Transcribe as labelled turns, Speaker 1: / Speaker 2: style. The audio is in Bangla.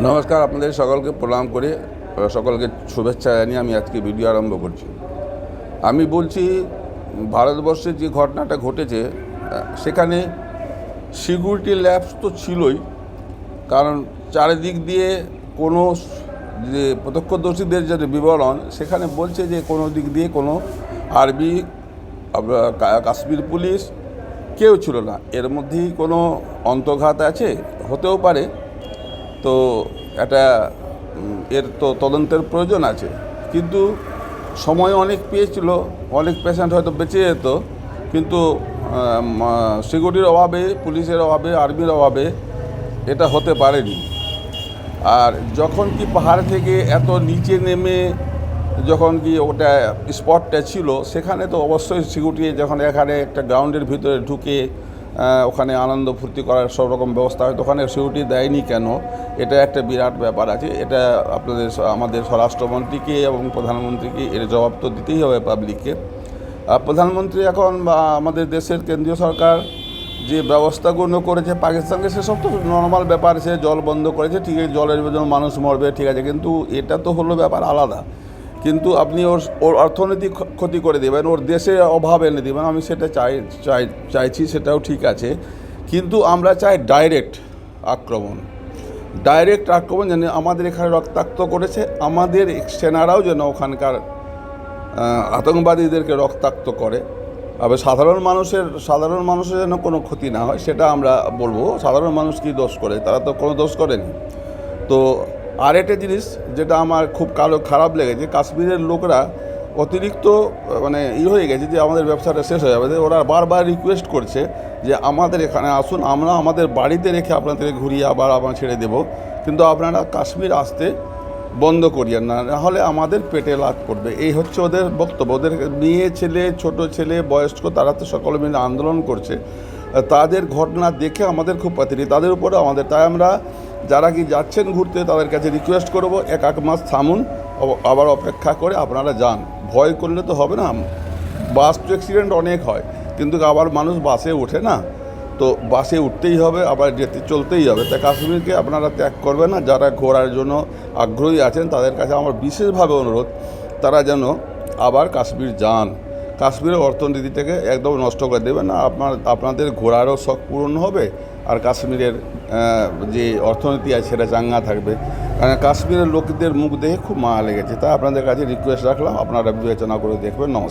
Speaker 1: নমস্কার, আপনাদের সকলকে প্রণাম করে সকলকে শুভেচ্ছা জানিয়ে আমি আজকে ভিডিও আরম্ভ করছি। আমি বলছি, ভারতবর্ষে যে ঘটনাটা ঘটেছে সেখানে সিকিউরিটি ল্যাপস তো ছিলই, কারণ চারিদিক দিয়ে কোনো যে প্রত্যক্ষদর্শীদের যে বিবরণ সেখানে বলছে যে কোনো দিক দিয়ে কোনো আর্মি, কাশ্মীর পুলিশ কেউ ছিল না। এর মধ্যেই কোনো অন্তর্ঘাত আছে, হতেও পারে। তো এটা এর তো তদন্তের প্রয়োজন আছে, কিন্তু সময় অনেক পেয়েছিল, অনেক পেশেন্ট হয়তো বেঁচে যেত, কিন্তু সিকিউরিটির অভাবে, পুলিশের অভাবে, আর্মির অভাবে এটা হতে পারেনি। আর যখন কি পাহাড় থেকে এত নিচে নেমে যখন কি ওটা স্পটটা ছিল, সেখানে তো অবশ্যই সিকিউরিটি, যখন এখানে একটা গ্রাউন্ডের ভিতরে ঢুকে ওখানে আনন্দ ফুর্তি করার সব রকম ব্যবস্থা হয়, তো ওখানে সিকিউরিটি দেয়নি কেন? এটা একটা বিরাট ব্যাপার আছে। এটা আমাদের স্বরাষ্ট্রমন্ত্রীকে এবং প্রধানমন্ত্রীকে এর জবাব তো দিতেই হবে পাবলিককে। প্রধানমন্ত্রী এখন বা আমাদের দেশের কেন্দ্রীয় সরকার যে ব্যবস্থাগুলো করেছে পাকিস্তানকে, সেসব তো নর্মাল ব্যাপার। সে জল বন্ধ করেছে, ঠিক আছে, জলের জন্য মানুষ মরবে, ঠিক আছে, কিন্তু এটা তো হলো ব্যাপার আলাদা। কিন্তু আপনি ওর অর্থনৈতিক ক্ষতি করে দেবেন, ওর দেশে অভাব এনে দেবেন, আমি সেটা চাইছি, সেটাও ঠিক আছে। কিন্তু আমরা চাই ডাইরেক্ট আক্রমণ যেন আমাদের এখানে রক্তাক্ত করেছে, আমাদের সেনারাও যেন ওখানকার আতঙ্কবাদীদেরকে রক্তাক্ত করে। তবে সাধারণ মানুষের যেন কোনো ক্ষতি না হয়, সেটা আমরা বলবো। সাধারণ মানুষ কী দোষ করে? তারা তো কোনো দোষ করেনি। তো আরেকটা জিনিস যেটা আমার খুব খারাপ লেগেছে, কাশ্মীরের লোকরা অতিরিক্ত হয়ে গেছে যে আমাদের ব্যবসাটা শেষ হয়ে যাবে। ওরা বারবার রিকোয়েস্ট করছে যে আমাদের এখানে আসুন, আমরা আমাদের বাড়িতে রেখে আপনাদের ঘুরিয়ে আবার ছেড়ে দেব, কিন্তু আপনারা কাশ্মীর আসতে বন্ধ করিয়েন না, নাহলে আমাদের পেটে লাথ পড়বে। এই হচ্ছে ওদের বক্তব্য। ওদের মেয়ে ছেলে, ছোট ছেলে, বয়স্ক, তারা তো সকলে মিলে আন্দোলন করছে। তাদের ঘটনা দেখে আমাদের খুব পাতিরি, তাদের উপরে আমাদের। তাই আমরা যারা কি যাচ্ছেন ঘুরতে, তাদের কাছে রিকোয়েস্ট করবো, এক মাস থামুন, আবার অপেক্ষা করে আপনারা যান। ভয় করলে তো হবে না। বাস তো অ্যাক্সিডেন্ট অনেক হয়, কিন্তু আবার মানুষ বাসে ওঠে না, তো বাসে উঠতেই হবে, আবার চলতেই হবে। তাই কাশ্মীরকে আপনারা ত্যাগ করবেন না। যারা ঘোরার জন্য আগ্রহী আছেন, তাদের কাছে আমার বিশেষভাবে অনুরোধ, তারা যেন আবার কাশ্মীর যান। কাশ্মীরের অর্থনীতিটাকে একদম নষ্ট করে দেবেন না। আপনাদের ঘোরারও শখ পূরণ হবে, আর কাশ্মীরের যে অর্থনীতি আছে সেটা চাঙ্গা থাকবে। কারণ কাশ্মীরের লোকদের মুখ দেখে খুব মায়া লেগেছে। তাই আপনাদের কাছে রিকোয়েস্ট রাখলাম, আপনারা বিবেচনা করে দেখবেন। নমস্কার।